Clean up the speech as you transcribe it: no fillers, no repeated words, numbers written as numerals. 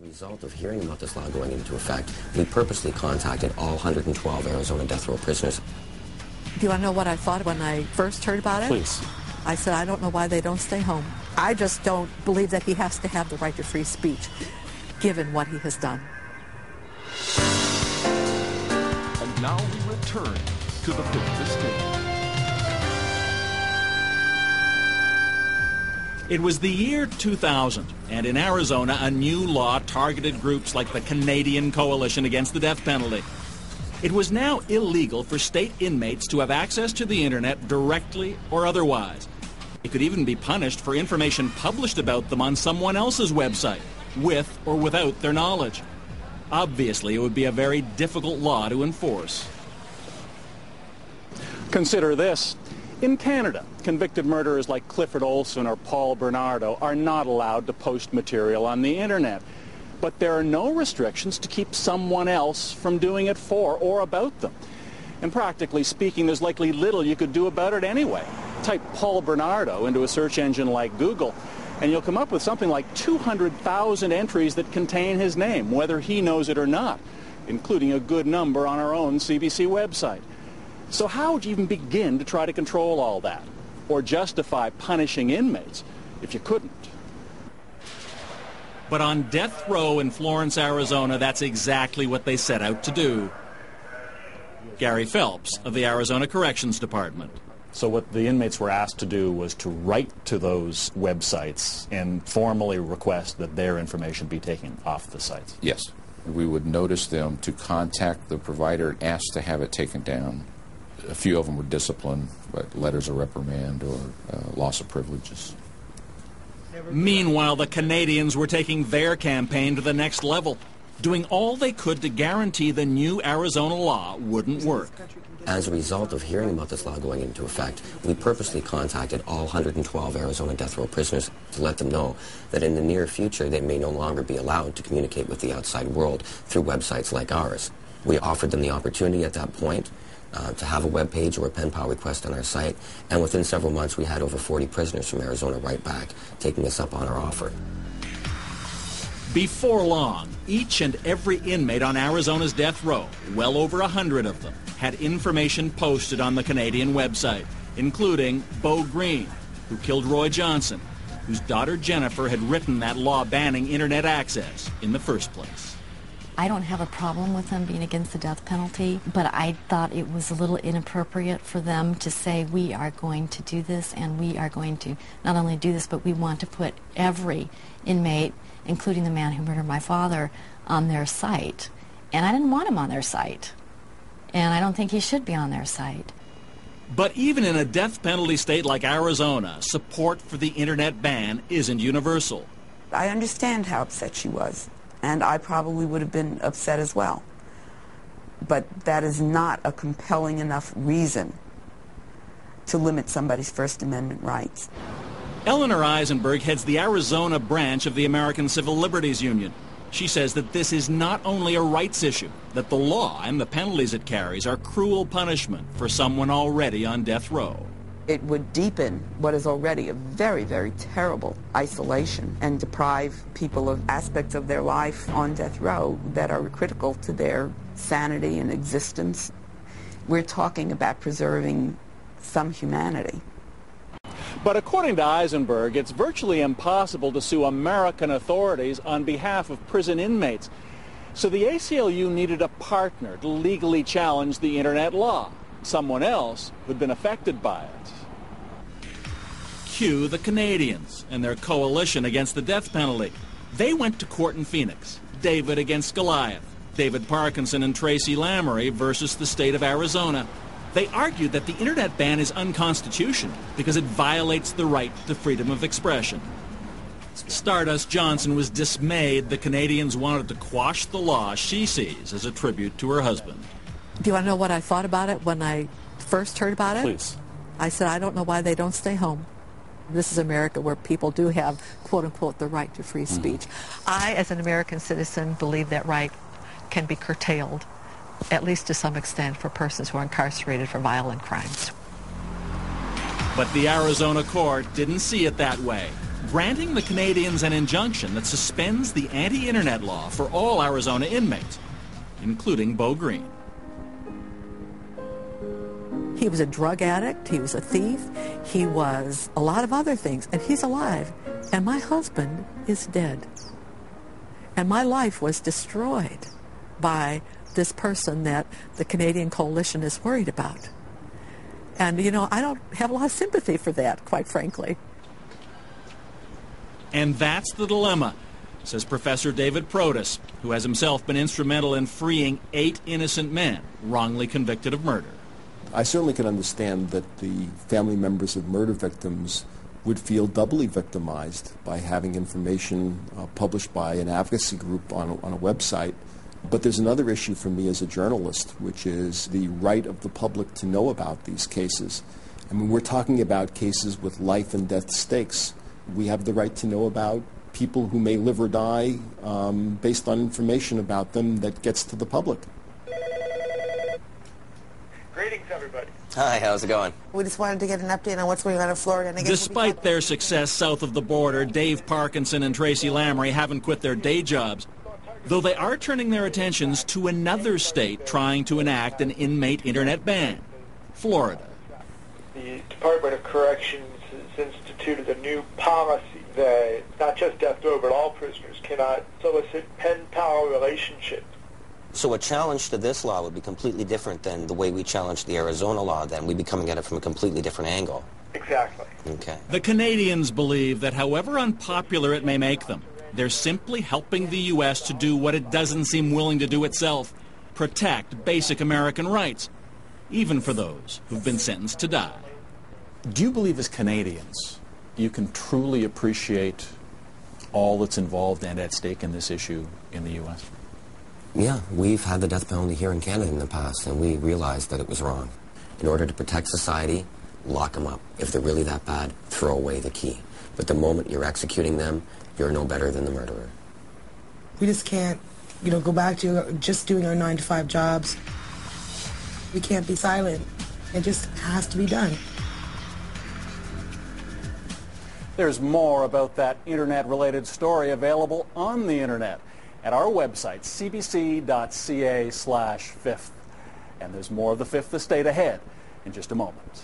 a result of hearing about this law going into effect, we purposely contacted all 112 Arizona death row prisoners. Do you want to know what I thought when I first heard about it? Please. I said, I don't know why they don't stay home. I just don't believe that he has to have the right to free speech, given what he has done. And now we return to the Fifth Estate. It was the year 2000, and in Arizona, a new law targeted groups like the Canadian Coalition Against the Death Penalty. It was now illegal for state inmates to have access to the internet directly or otherwise. It could even be punished for information published about them on someone else's website, with or without their knowledge. Obviously, it would be a very difficult law to enforce. Consider this. In Canada, convicted murderers like Clifford Olson or Paul Bernardo are not allowed to post material on the internet. But there are no restrictions to keep someone else from doing it for or about them. And practically speaking, there's likely little you could do about it anyway. Type Paul Bernardo into a search engine like Google, and you'll come up with something like 200,000 entries that contain his name, whether he knows it or not, including a good number on our own CBC website. So how would you even begin to try to control all that, or justify punishing inmates if you couldn't? But on death row in Florence, Arizona, that's exactly what they set out to do. Gary Phelps of the Arizona Corrections Department. So what the inmates were asked to do was to write to those websites and formally request that their information be taken off the sites. Yes. We would notice them to contact the provider and ask to have it taken down. A few of them were disciplined, but letters of reprimand or loss of privileges. Meanwhile, the Canadians were taking their campaign to the next level, doing all they could to guarantee the new Arizona law wouldn't work. As a result of hearing about this law going into effect, we purposely contacted all 112 Arizona death row prisoners to let them know that in the near future they may no longer be allowed to communicate with the outside world through websites like ours. We offered them the opportunity at that point to have a web page or a pen pal request on our site, and within several months we had over 40 prisoners from Arizona right back, taking us up on our offer. Before long, each and every inmate on Arizona's death row, well over 100 of them, had information posted on the Canadian website, including Beau Green, who killed Roy Johnson, whose daughter Jennifer had written that law banning internet access in the first place. I don't have a problem with them being against the death penalty, but I thought it was a little inappropriate for them to say, we are going to do this, and we are going to not only do this, but we want to put every inmate, including the man who murdered my father, on their site. And I didn't want him on their site. And I don't think he should be on their site. But even in a death penalty state like Arizona, support for the internet ban isn't universal. I understand how upset she was. And I probably would have been upset as well. But that is not a compelling enough reason to limit somebody's First Amendment rights. Eleanor Eisenberg heads the Arizona branch of the American Civil Liberties Union. She says that this is not only a rights issue, that the law and the penalties it carries are cruel punishment for someone already on death row. It would deepen what is already a very, very terrible isolation and deprive people of aspects of their life on death row that are critical to their sanity and existence. We're talking about preserving some humanity. But according to Eisenberg, it's virtually impossible to sue American authorities on behalf of prison inmates. So the ACLU needed a partner to legally challenge the internet law, someone else who'd been affected by it. Cue the Canadians and their coalition against the death penalty. They went to court in Phoenix, David against Goliath, David Parkinson and Tracy Lamory versus the state of Arizona. They argued that the internet ban is unconstitutional because it violates the right to freedom of expression. Stardust Johnson was dismayed the Canadians wanted to quash the law she sees as a tribute to her husband. Do you want to know what I thought about it when I first heard about it? Please. I said, I don't know why they don't stay home. This is America, where people do have, quote unquote, the right to free speech. I, as an American citizen, believe that right can be curtailed, at least to some extent, for persons who are incarcerated for violent crimes. But the Arizona court didn't see it that way. granting the Canadians an injunction that suspends the anti-internet law for all Arizona inmates, including Beau Green. He was a drug addict, he was a thief, he was a lot of other things, and he's alive. And my husband is dead. And my life was destroyed by this person that the Canadian Coalition is worried about. And, you know, I don't have a lot of sympathy for that, quite frankly. And that's the dilemma, says Professor David Protas, who has himself been instrumental in freeing 8 innocent men wrongly convicted of murder. I certainly can understand that the family members of murder victims would feel doubly victimized by having information published by an advocacy group on a website. But there's another issue for me as a journalist, which is the right of the public to know about these cases. I mean, we're talking about cases with life and death stakes. We have the right to know about people who may live or die based on information about them that gets to the public. Greetings, everybody. Hi, how's it going? We just wanted to get an update on what's going on in Florida. And I guess Despite their success south of the border, Dave Parkinson and Tracy Lamry haven't quit their day jobs, though they are turning their attentions to another state trying to enact an inmate internet ban, Florida. The Department of Corrections has instituted a new policy that not just death row, but all prisoners cannot solicit pen-pal relationships. So a challenge to this law would be completely different than the way we challenged the Arizona law then. We'd be coming at it from a completely different angle. Exactly. Okay. The Canadians believe that however unpopular it may make them, they're simply helping the U.S. to do what it doesn't seem willing to do itself, protect basic American rights, even for those who've been sentenced to die. Do you believe as Canadians you can truly appreciate all that's involved and at stake in this issue in the U.S.? Yeah, we've had the death penalty here in Canada in the past, and we realized that it was wrong. In order to protect society, lock them up. If they're really that bad, throw away the key. But the moment you're executing them, you're no better than the murderer. we just can't, go back to just doing our 9-to-5 jobs. We can't be silent. It just has to be done. There's more about that internet-related story available on the internet at our website, cbc.ca/fifth. And there's more of the Fifth Estate ahead in just a moment.